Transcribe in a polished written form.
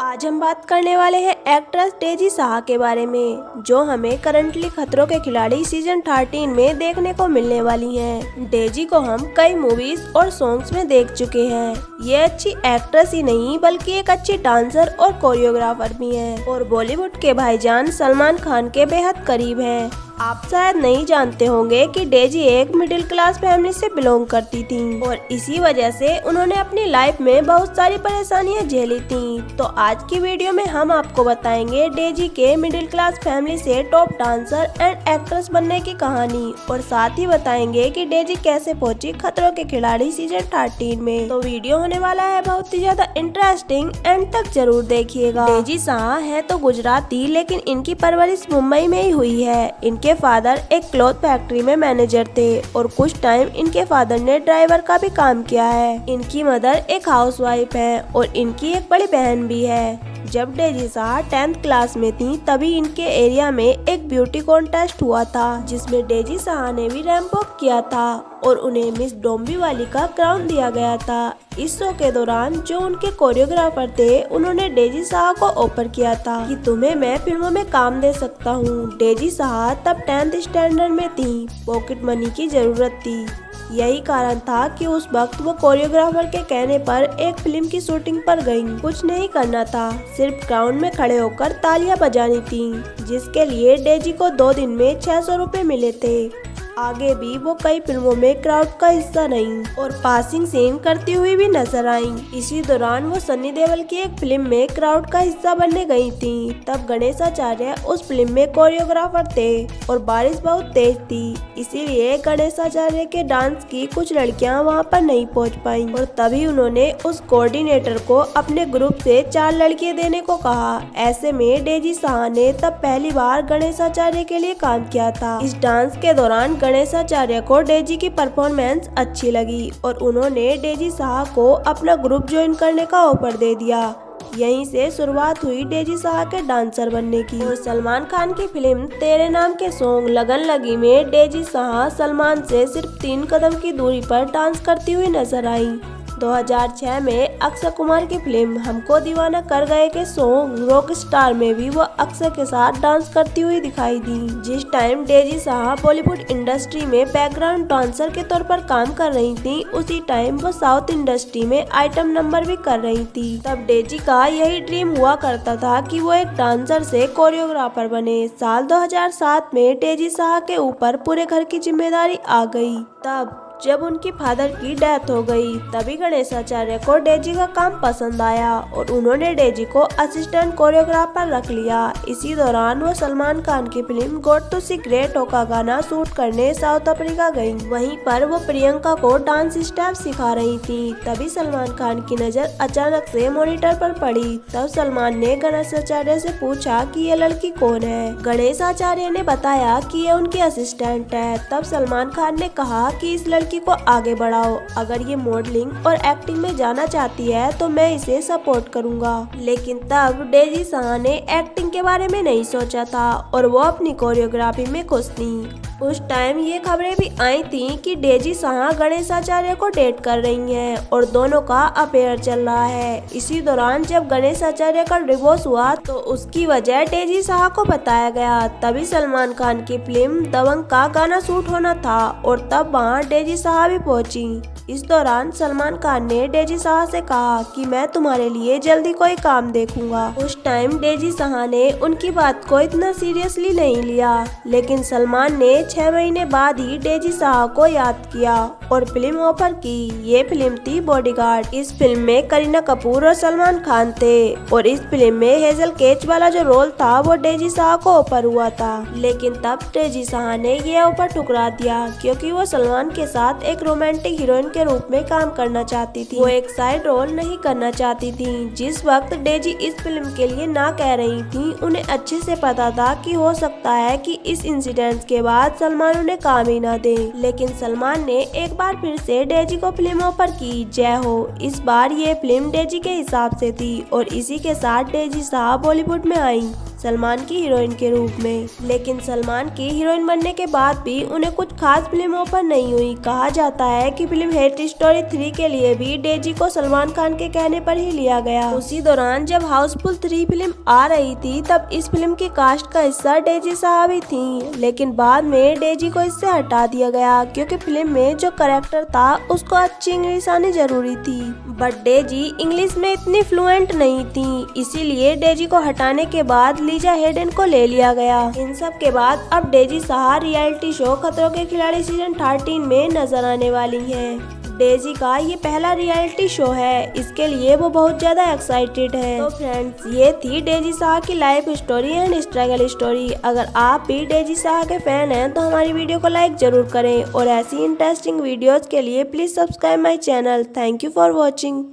आज हम बात करने वाले हैं एक्ट्रेस डेजी शाह के बारे में, जो हमें करंटली खतरों के खिलाड़ी सीजन 13 में देखने को मिलने वाली हैं। डेजी को हम कई मूवीज और सॉन्ग्स में देख चुके हैं। ये अच्छी एक्ट्रेस ही नहीं बल्कि एक अच्छी डांसर और कोरियोग्राफर भी हैं और बॉलीवुड के भाईजान सलमान खान के बेहद करीब हैं। आप शायद नहीं जानते होंगे कि डेजी एक मिडिल क्लास फैमिली से बिलोंग करती थी और इसी वजह से उन्होंने अपनी लाइफ में बहुत सारी परेशानियां झेली थी। तो आज की वीडियो में हम आपको बताएंगे डेजी के मिडिल क्लास फैमिली से टॉप डांसर एंड एक्ट्रेस बनने की कहानी और साथ ही बताएंगे कि डेजी कैसे पहुंची खतरों के खिलाड़ी सीजन 13 में। तो वीडियो होने वाला है बहुत ही ज्यादा इंटरेस्टिंग, एंड तक जरूर देखिएगा। डेजी शाह है तो गुजराती, लेकिन इनकी परवरिश मुंबई में ही हुई है। इनके फादर एक क्लॉथ फैक्ट्री में मैनेजर थे और कुछ टाइम इनके फादर ने ड्राइवर का भी काम किया है। इनकी मदर एक हाउसवाइफ है और इनकी एक बड़ी बहन भी है। जब डेजी शाह 10th क्लास में थी तभी इनके एरिया में एक ब्यूटी कॉन्टेस्ट हुआ था, जिसमें डेजी शाह ने भी रैंप वॉक किया था और उन्हें मिस डोंबिवली का क्राउन दिया गया था। इस शो के दौरान जो उनके कोरियोग्राफर थे, उन्होंने डेजी शाह को ऑफर किया था कि तुम्हें मैं फिल्मों में काम दे सकता हूँ। डेजी शाह तब 10th स्टैंडर्ड में थी, पॉकेट मनी की जरूरत थी। यही कारण था कि उस वक्त वो कोरियोग्राफर के कहने पर एक फिल्म की शूटिंग पर गईं। कुछ नहीं करना था, सिर्फ ग्राउंड में खड़े होकर तालियां बजानी थी, जिसके लिए डेजी को 2 दिन में 600 रुपए मिले थे। आगे भी वो कई फिल्मों में क्राउड का हिस्सा रहीं और पासिंग सीन करती हुई भी नजर आईं। इसी दौरान वो सन्नी देओल की एक फिल्म में क्राउड का हिस्सा बनने गई थी। तब गणेशाचार्य उस फिल्म में कोरियोग्राफर थे और बारिश बहुत तेज थी, इसीलिए गणेशाचार्य के डांस की कुछ लड़कियां वहां पर नहीं पहुंच पाईं और तभी उन्होंने उस कोऑर्डिनेटर को अपने ग्रुप से 4 लड़कियां देने को कहा। ऐसे में डेजी शाह ने तब पहली बार गणेशाचार्य के लिए काम किया था। इस डांस के दौरान गणेशाचार्य को डेजी की परफॉर्मेंस अच्छी लगी और उन्होंने डेजी शाह को अपना ग्रुप ज्वाइन करने का ऑफर दे दिया। यहीं से शुरुआत हुई डेजी शाह के डांसर बनने की। और सलमान खान की फिल्म तेरे नाम के सॉन्ग लगन लगी में डेजी शाह सलमान से सिर्फ 3 कदम की दूरी पर डांस करती हुई नजर आई। 2006 में अक्षय कुमार की फिल्म हमको दीवाना कर गए के सॉन्ग रॉक स्टार में भी वो अक्षय के साथ डांस करती हुई दिखाई दी। जिस time Daisy Shah Bollywood industry में बैकग्राउंड डांसर के तौर पर काम कर रही थी, उसी टाइम वो साउथ इंडस्ट्री में आइटम नंबर भी कर रही थी। तब डेजी का यही ड्रीम हुआ करता था कि वो एक डांसर से कोरियोग्राफर बने। साल 2007 में डेजी शाह के ऊपर पूरे घर की जिम्मेदारी आ गई। तब जब उनकी फादर की डेथ हो गई, तभी गणेशाचार्य को डेजी का काम पसंद आया और उन्होंने डेजी को असिस्टेंट कोरियोग्राफर रख लिया। इसी दौरान वो सलमान खान की film got to see great हो का गाना शूट करने साउथ अफ्रीका गयी। वहीं पर वो प्रियंका को डांस स्टेप सिखा रही थी। तभी सलमान खान की नजर अचानक से मॉनिटर पर पड़ी। तब सलमान ने गणेशाचार्य से पूछा कि ये लड़की कौन है। गणेशाचार्य ने बताया कि ये उनकी असिस्टेंट है। तब सलमान खान ने कहा कि इस लड़की को आगे बढ़ाओ, अगर ये मॉडलिंग और एक्टिंग में जाना चाहती है तो मैं इसे सपोर्ट करूंगा। लेकिन तब डेजी शाह ने एक्टिंग के बारे में नहीं सोचा था और वो अपनी कोरियोग्राफी में खुश थी। उस टाइम ये खबरें भी आई थी कि डेजी शाह गणेशाचार्य को डेट कर रही हैं और दोनों का अफेयर चल रहा है। इसी दौरान जब गणेशाचार्य का डिवोर्स हुआ तो उसकी वजह डेजी शाह को बताया गया। तभी सलमान खान की फिल्म दबंग का गाना शूट होना था और तब वहाँ डेजी शाह भी पहुंची। इस दौरान सलमान खान ने डेजी शाह से कहा कि मैं तुम्हारे लिए जल्दी कोई काम देखूंगा। उस टाइम डेजी शाह ने उनकी बात को इतना सीरियसली नहीं लिया, लेकिन सलमान ने 6 महीने बाद ही डेजी शाह को याद किया और फिल्म ऑफर की। ये फिल्म थी बॉडीगार्ड। इस फिल्म में करीना कपूर और सलमान खान थे और इस फिल्म में हेजल केच वाला जो रोल था वो डेजी शाह को ऑफर हुआ था। लेकिन तब डेजी शाह ने ये ऑफर ठुकरा दिया क्योंकि वो सलमान के साथ एक रोमांटिक हीरोइन के रूप में काम करना चाहती थी। वो एक साइड रोल नहीं करना चाहती थी। जिस वक्त डेजी इस फिल्म के लिए ना कह रही थी, उन्हें अच्छे से पता था कि हो सकता है कि इस इंसिडेंट के बाद सलमान उन्हें काम ही ना दे। लेकिन सलमान ने एक बार फिर से डेजी को फिल्म ऑफर की, जय हो। इस बार ये फिल्म डेजी के हिसाब से थी और इसी के साथ डेजी शाह बॉलीवुड में आई। सलमान की हीरोइन के रूप में। लेकिन सलमान की हीरोइन बनने के बाद भी उन्हें कुछ खास फिल्म ऑफर नहीं हुई। कहा जाता है कि फिल्म हेट स्टोरी 3 के लिए भी डेजी को सलमान खान के कहने पर ही लिया गया। उसी दौरान जब हाउसफुल 3 फिल्म आ रही थी तब इस फिल्म की कास्ट का हिस्सा डेजी साहब ही थी, लेकिन बाद में डेजी को इससे हटा दिया गया क्योंकि फिल्म में जो कैरेक्टर था उसको अच्छी इंग्लिश आनी जरूरी थी। बट डेजी इंग्लिश में इतनी फ्लुएंट नहीं थी, इसीलिए डेजी को हटाने के बाद लीजा हेडन को ले लिया गया। इन सब के बाद अब डेजी साहा रियलिटी शो खतरों के खिलाड़ी सीजन 13 में नजर आने वाली हैं। डेजी का ये पहला रियलिटी शो है, इसके लिए वो बहुत ज्यादा एक्साइटेड है। तो फ्रेंड्स, ये थी डेजी साहा की life story and struggle story. अगर आप भी डेजी साहा के फैन हैं तो हमारी वीडियो को लाइक जरूर करें और ऐसी इंटरेस्टिंग वीडियोस के लिए please subscribe my channel. Thank you for watching.